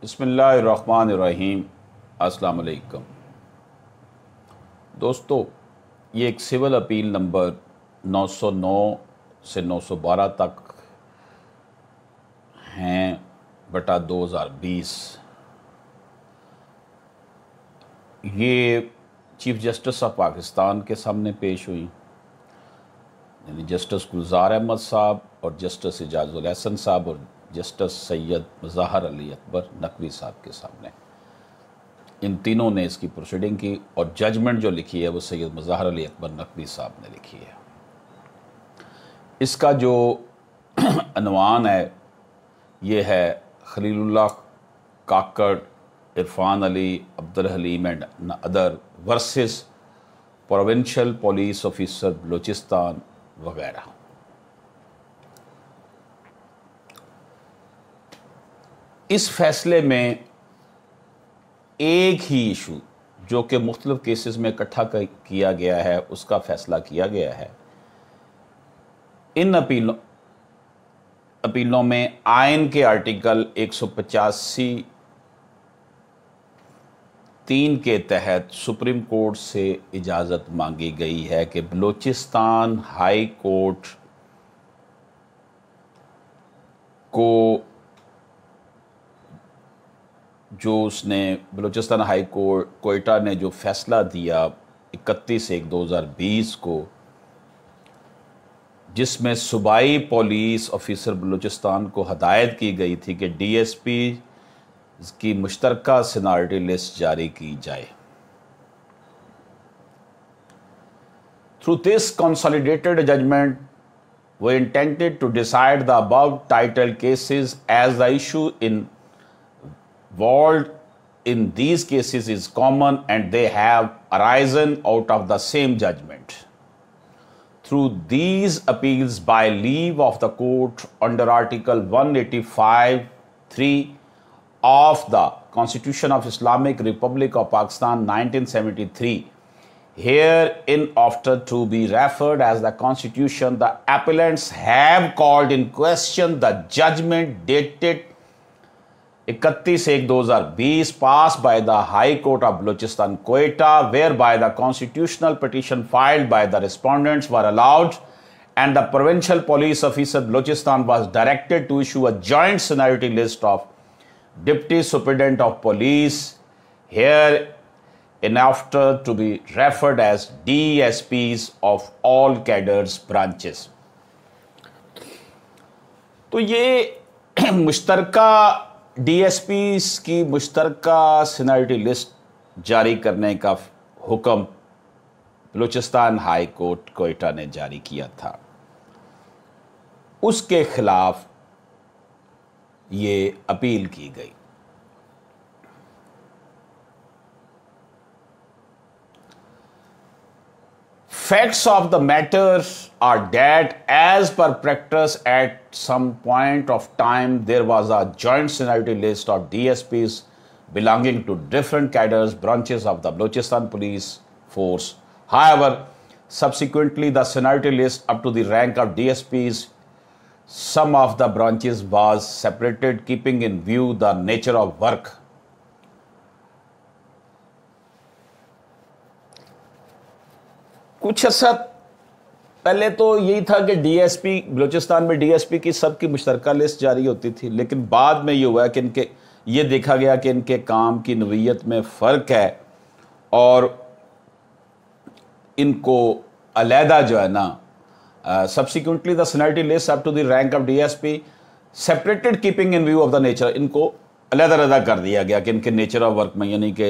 بسم اللہ الرحمن الرحیم۔ السلام علیکم دوستو، یہ ایک سول اپیل نمبر 909 سے 912 تک ہیں بٹا 2020۔ یہ چیف جسٹس آف پاکستان کے سامنے پیش ہوئی، یعنی جسٹس گلزار احمد صاحب اور جسٹس اعجاز الاحسن صاحب اور جسٹس سید مظاہر علی اکبر نقوی صاحب کے سامنے۔ ان تینوں نے اس کی پروسیڈنگ کی اور ججمنٹ جو لکھی ہے وہ سید مظاہر علی اکبر نقوی صاحب نے لکھی ہے۔ اس کا جو عنوان ہے یہ ہے Khalil Ullah Kakar, Irfan Ali, Abdul Haleem and other versus provincial police officer Balochistan وغیرہ۔ اس فیصلے میں ایک ہی ایشو جو کہ مختلف کیسز میں اکٹھا کیا گیا ہے اس کا فیصلہ کیا گیا ہے۔ ان اپیلوں میں آئین کے آرٹیکل 185(3) کے تحت سپریم کورٹ سے اجازت مانگی گئی ہے کہ بلوچستان ہائی کورٹ کو جو اس نے بلوچستان ہائی کورٹ کوئٹہ نے جو فیصلہ دیا 31/1/2020 کو، جس میں صوبائی پولیس آفیسر بلوچستان کو ہدایت کی گئی تھی کہ ڈی ایس پی کی مشترکہ سینیارٹی لسٹ جاری کی جائے۔ Through this consolidated judgment, we intended to decide the above titled cases as the issue involved in these cases is common and they have arisen out of the same judgment. Through these appeals by leave of the court under Article 185(3) of the Constitution of Islamic Republic of Pakistan 1973, hereinafter to be referred as the Constitution, the appellants have called in question the judgment dated 31/1/2020 passed by the High Court of Balochistan, Quetta, whereby the constitutional petition filed by the respondents were allowed and the Provincial Police Officer Balochistan was directed to issue a joint seniority list of Deputy Superintendent of Police, hereinafter to be referred as DSPs of all cadres branches. تو یہ مشترکہ D S Ps کی مشترکہ seniority list جاری کرنے کا حکم Balochistan high court Quetta نے جاری کیا تھا، اس کے خلاف یہ اپیل کی گئی۔ Facts of the matter are that as per practice at some point of time there was a joint seniority list of DSPs belonging to different cadres branches of the Balochistan police force. However, subsequently the seniority list up to the rank of DSPs some of the branches was separated keeping in view the nature of work. کچھ عرصہ پہلے تو یہی تھا کہ D S P Balochistan میں D S P کی سب کی مشترکہ لسٹ جاری ہوتی تھی، لیکن بعد میں یہ ہوا کہ یہ دیکھا گیا کہ ان کے کام کی نوعیت میں فرق ہے اور ان کو علیحدہ جو ہے نا subsequently the seniority list up to the rank of DSP separated keeping in view of the nature، ان کو علیحدہ کر دیا گیا کہ ان کے نیچر آف ورک میں، یعنی کہ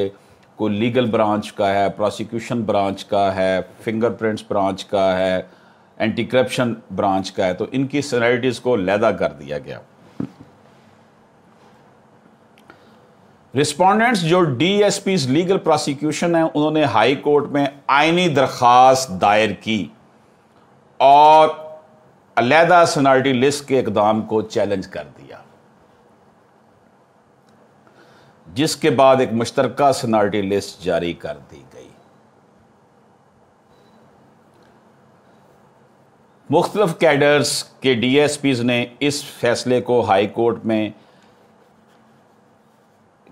کوئی لیگل برانچ کا ہے، پروسیکیوشن برانچ کا ہے، فنگر پرنٹس برانچ کا ہے، اینٹی کرپشن برانچ کا ہے، تو ان کی سینیارٹیز کو علیحدہ کر دیا گیا۔ رسپونڈنٹس جو D S Ps legal prosecution ہیں انہوں نے ہائی کورٹ میں آئینی درخواست دائر کی اور علیحدہ سینیارٹی لسٹ کے اقدام کو چیلنج کر دیا، جس کے بعد ایک مشترکہ سینیارٹی لسٹ جاری کر دی گئی۔ مختلف کیڈرز کے ڈی ایس پیز نے اس فیصلے کو ہائی کورٹ میں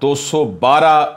212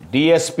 DSP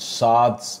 7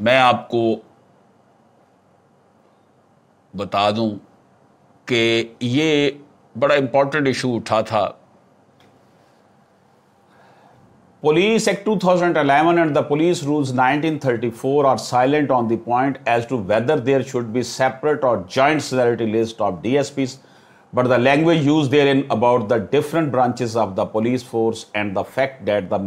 میں آپ کو بتا دوں کہ یہ بڑا امپورٹنٹ ایشو اٹھا تھا. Police Act 2011 and the Police Rules 1934 are silent on the point as to whether there should be separate or joint seniority list of DSPs, but the language used therein about the different branches of the police force and the fact that the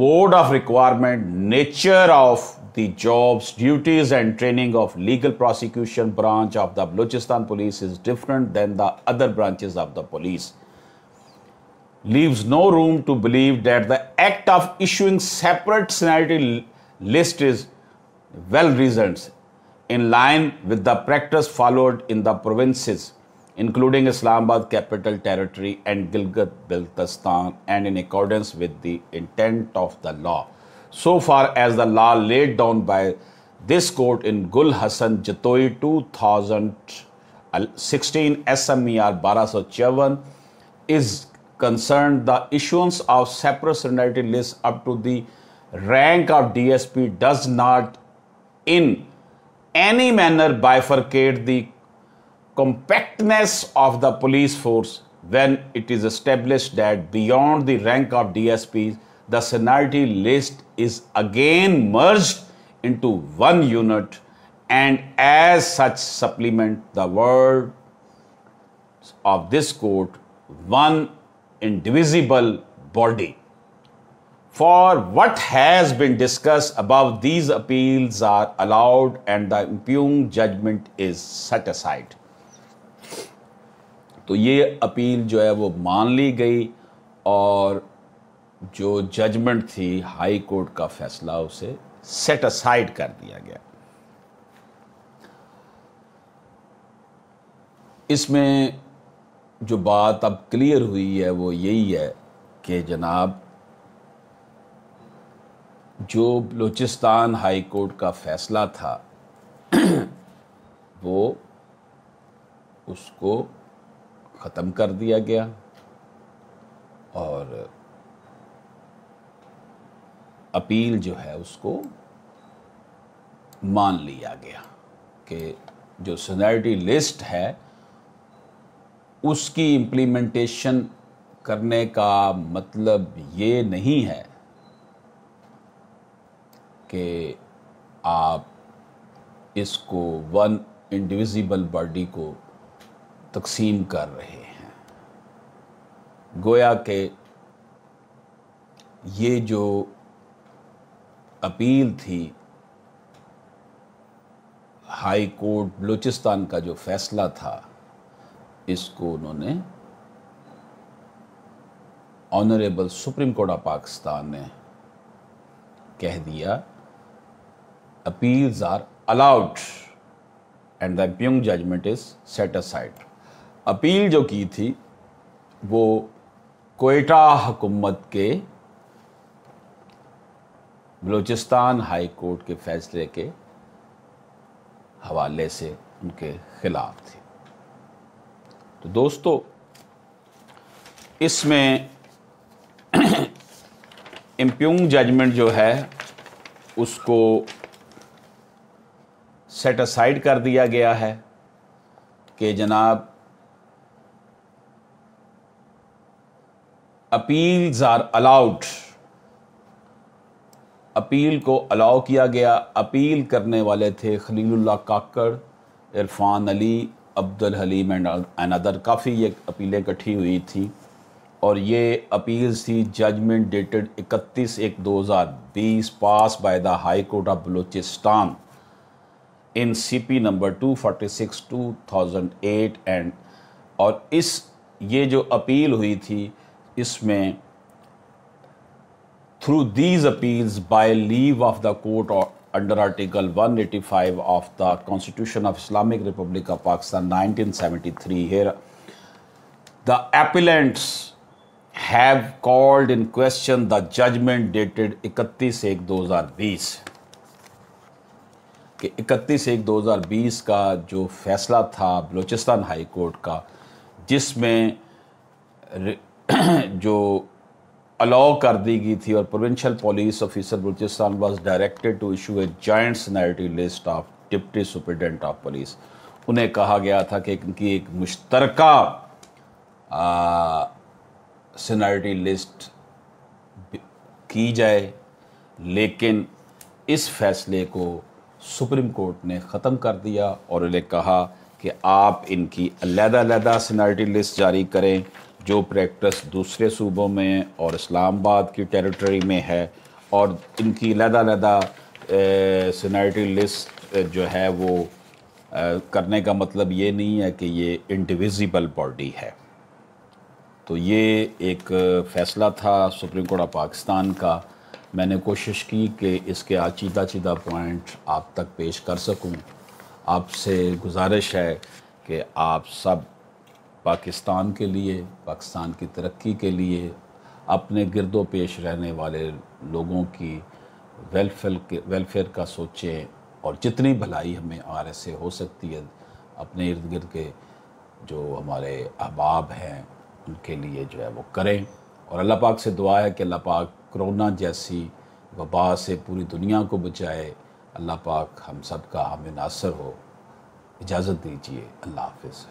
mode of requirement, nature of the jobs, duties and training of legal prosecution branch of the Balochistan police is different than the other branches of the police, leaves no room to believe that the act of issuing separate seniority list is well reasoned, in line with the practice followed in the provinces, including Islamabad Capital Territory and Gilgit-Baltistan, and in accordance with the intent of the law, so far as the law laid down by this court in Gul Hassan Jatoi 2016 SMER 1254 is concerned. The issuance of separate seniority lists up to the rank of DSP does not in any manner bifurcate the compactness of the police force when it is established that beyond the rank of DSP, the seniority list is again merged into one unit, and as such supplement the words of this court, one indivisible body. For what has been discussed above, these appeals are allowed and the impugned judgment is set aside. تو یہ appeal جو ہے وہ مان لی گئی اور جو ججمنٹ تھی ہائی کورٹ کا فیصلہ اسے سیٹ اسائڈ کر دیا گیا. اس میں جو بات اب کلیئر ہوئی ہے وہ یہی ہے کہ جناب جو بلوچستان ہائی کورٹ کا فیصلہ تھا وہ اس کو ختم کر دیا گیا اور اپیل جو ہے اس کو مان لیا گیا کہ جو سینیرٹی لسٹ ہے اس کی امپلیمنٹیشن کرنے کا مطلب یہ نہیں ہے کہ آپ اس کو ون انڈیویزیبل باڈی کو تقسیم کر رہے ہیں. گویا کہ یہ جو اپیل تھی ہائی کورٹ بلوچستان کا جو فیصلہ تھا اس کو انہوں نے honourable supreme court of Pakistan نے کہہ دیا appeals are allowed and the impugned judgment is set aside. Appeal جو کی تھی وہ کوئٹہ حکومت کے بلوچستان ہائی کورٹ کے فیصلے کے حوالے سے ان کے خلاف تھی. تو دوستو اس میں امپیونگ ججمنٹ جو ہے اس کو سیٹ اسائڈ کر دیا گیا ہے کہ جناب اپیلز آر الاؤڈ. اپیل کو الاؤ کیا گیا. اپیل کرنے والے تھے خلیل اللہ کاکڑ, عرفان علی, عبد الحلیم اینڈ ادر. کافی یہ اپیلیں اکٹھی ہوئی تھیں اور یہ اپیلز تھی judgment dated 31/1/2020 pass by the High Court of Balochistan in CP number 246/2008 and اور یہ جو اپیل ہوئی تھی اس میں through these appeals by leave of the court under Article 185 of the Constitution of Islamic Republic of Pakistan 1973. Here, the appellants have called in question the judgment dated 31/1/2020 کہ 31/1/2020 کا جو فیصلہ تھا بلوچستان ہائی کورٹ کا جس میں جو الاؤ کر دی گئی تھی، اور provincial police officer Balochistan was directed to issue a joint seniority list of deputy superintendent of police. انہیں کہا گیا تھا کہ ان کی ایک مشترکہ سینیٹری لسٹ کی جائے، لیکن اس فیصلے کو سپریم کورٹ نے ختم کر دیا اور انہیں کہا کہ آپ ان کی علیحدہ علیحدہ سینیٹری لسٹ جاری کریں. جو پریکٹس دوسرے صوبوں میں اور اسلام آباد کی ٹیریٹری میں ہے، اور ان کی علیحدہ علیحدہ سینیٹری لسٹ جو ہے وہ کرنے کا مطلب یہ نہیں ہے کہ یہ انڈیویزیبل باڈی ہے. تو یہ ایک فیصلہ تھا سپریم کورٹ آف پاکستان کا. میں نے کوشش کی کہ اس کے چیدہ پوائنٹ آپ تک پیش کر سکوں. آپ سے گزارش ہے کہ آپ سب پاکستان کے لیے، پاکستان کی ترقی کے لیے، اپنے گرد و پیش رہنے والے لوگوں کی ویلفیئر کا سوچیں، اور جتنی بھلائی ہمیں آر ایس سے ہو سکتی ہے اپنے ارد گرد کے جو ہمارے احباب ہیں ان کے لیے جو ہے وہ کریں. اور اللہ پاک سے دعا ہے کہ اللہ پاک کرونا جیسی وبا سے پوری دنیا کو بچائے. اللہ پاک ہم سب کا ہمیں ناصر ہو. اجازت دیجیے. اللہ حافظ.